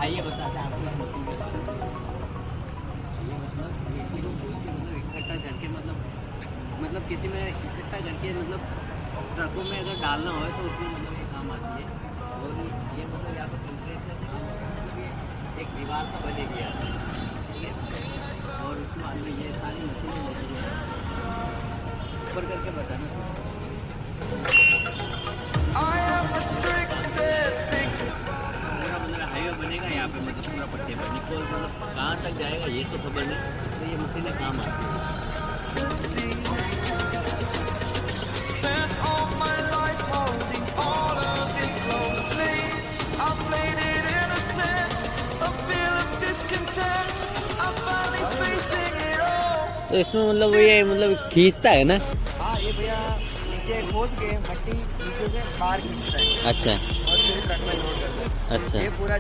आइए बताते हैं आपको मशीन के बारे में। ये मतलब ये तीनों बोलती मतलब इकट्ठा करके मतलब किसी में इकट्ठा करके मतलब ट्रकों में अगर डालना हो तो उसमें मतलब ये काम आती है। और ये मतलब यहाँ पे टेम्परेचर मतलब ये एक दीवार सा बनेगी यहाँ पे, ठीक है। और उसके बाद में ये सारी मशीनें लगी है। ऊपर करके बताना। पूरा मतलब हाईवे बनेगा यहाँ पे मतलब पूरा पट्टे पर निकोल मतलब कहाँ तक जाएगा ये तो खबर नहीं, तो ये मशीनें काम आती है। तो इसमें मतलब ये मतलब खींचता है ना। हाँ ये भैया नीचे खोद के मट्टी नीचे से बाहर खींचता है अच्छा और फिर ट्रक में लोड करता है। अच्छा। ये पूरा